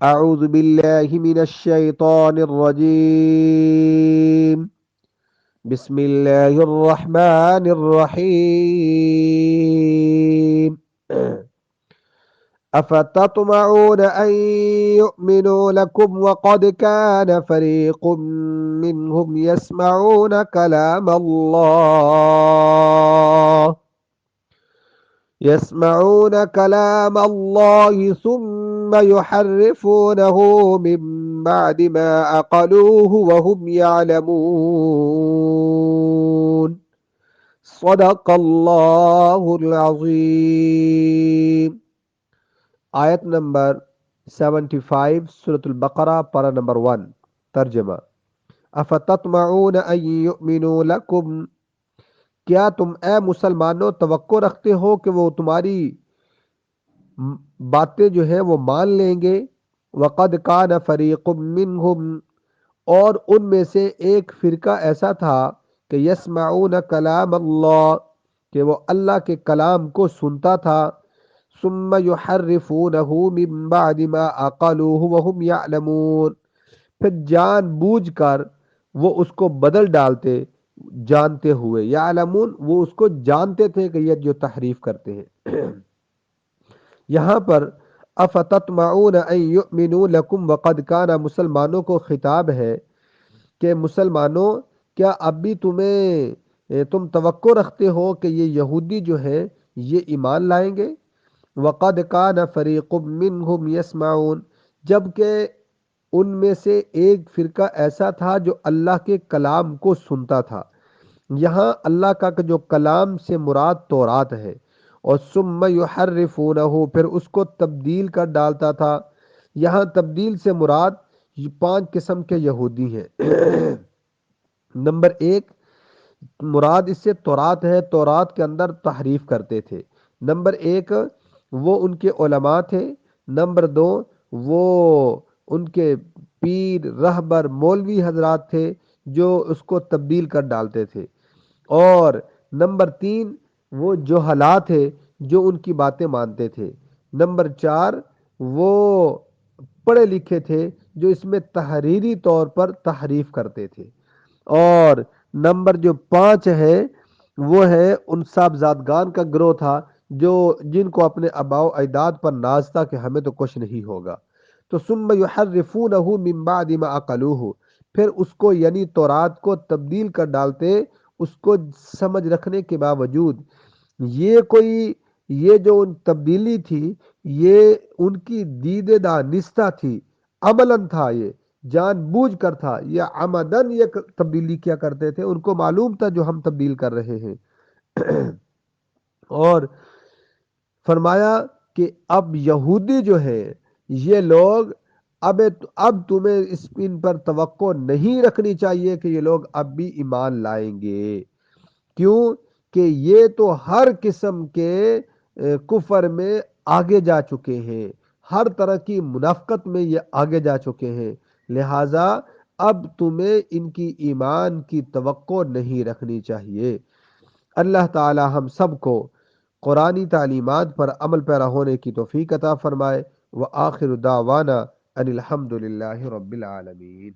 اعوذ باللہ من الشیطان الرجیم بسم اللہ الرحمن الرحیم افتطمعون ان يؤمنوا لكم وقد كان فريق منهم يسمعون كلام الله ثم يحرفونه من بعد ما عقلوه وهم يعلمون صدق اللہ العظیم۔ آیت نمبر 75 سورۃ البقرہ پارہ نمبر 1۔ ترجمہ: افتطمعون ان یؤمنوا لکم، کیا تم اے مسلمانوں توقع رکھتے ہو کہ وہ تمہاری باتیں جو ہے وہ مان لیں گے؟ وقد کان فریق منہم، اور ان میں سے ایک فرقہ ایسا تھا کہ یسمعون کلام اللہ، کہ وہ اللہ کے کلام کو سنتا تھا، ثم یحرفونہ من بعد ما عقلوہ وہم یعلمون، پھر جان بوجھ کر وہ اس کو بدل ڈالتے جانتے ہوئے، یعلمون وہ اس کو جانتے تھے کہ یہ جو تحریف کرتے ہیں۔ یہاں پر افتطمعون ان یؤمنوا لکم وقد کان مسلمانوں کو خطاب ہے کہ مسلمانوں، کیا اب بھی تم توقع رکھتے ہو کہ یہ یہودی جو ہے یہ ایمان لائیں گے؟ وقد کان فریق منہم یسمعون، جبکہ ان میں سے ایک فرقہ ایسا تھا جو اللہ کے کلام کو سنتا تھا۔ یہاں اللہ کا جو کلام سے مراد تورات ہے، اور ثم یحرفونہ، پھر اس کو تبدیل کر ڈالتا تھا۔ یہاں تبدیل سے مراد 5 قسم کے یہودی ہیں۔ نمبر 1 مراد اس سے تورات ہے، تورات کے اندر تحریف کرتے تھے۔ نمبر 1 وہ ان کے علماء تھے۔ نمبر 2 وہ ان کے پیر، رہبر، مولوی حضرات تھے جو اس کو تبدیل کر ڈالتے تھے۔ اور نمبر 3 وہ جہلاء تھے جو ان کی باتیں مانتے تھے۔ نمبر 4 وہ پڑھے لکھے تھے جو اس میں تحریری طور پر تحریف کرتے تھے۔ اور نمبر جو 5 ہے وہ ہے ان صاحبزادگان کا گروہ تھا جو جن کو اپنے آباء و اجداد پر ناز تھا کہ ہمیں تو کچھ نہیں ہوگا۔ تو ثم یحرفونہ من بعد ما عقلوہ، پھر اس کو یعنی تورات کو تبدیل کر ڈالتے اس کو سمجھ رکھنے کے باوجود۔ یہ جو ان تبدیلی تھی یہ ان کی دیدے دانستہ تھی، عملاً تھا، یہ جان بوجھ کر تھا، یہ عمدن یہ تبدیلی کیا کرتے تھے، ان کو معلوم تھا جو ہم تبدیل کر رہے ہیں۔ اور فرمایا کہ اب یہودی جو ہے یہ لوگ اب تمہیں ان پر توقع نہیں رکھنی چاہیے کہ یہ لوگ اب بھی ایمان لائیں گے۔ کیوں کہ یہ تو ہر قسم کے کفر میں آگے جا چکے ہیں، ہر طرح کی منافقت میں یہ آگے جا چکے ہیں، لہٰذا اب تمہیں ان کی ایمان کی توقع نہیں رکھنی چاہیے۔ اللہ تعالی ہم سب کو قرآنی تعلیمات پر عمل پیرا ہونے کی توفیق عطا فرمائے۔ وآخر دعوانا ان الحمد للہ رب العالمین۔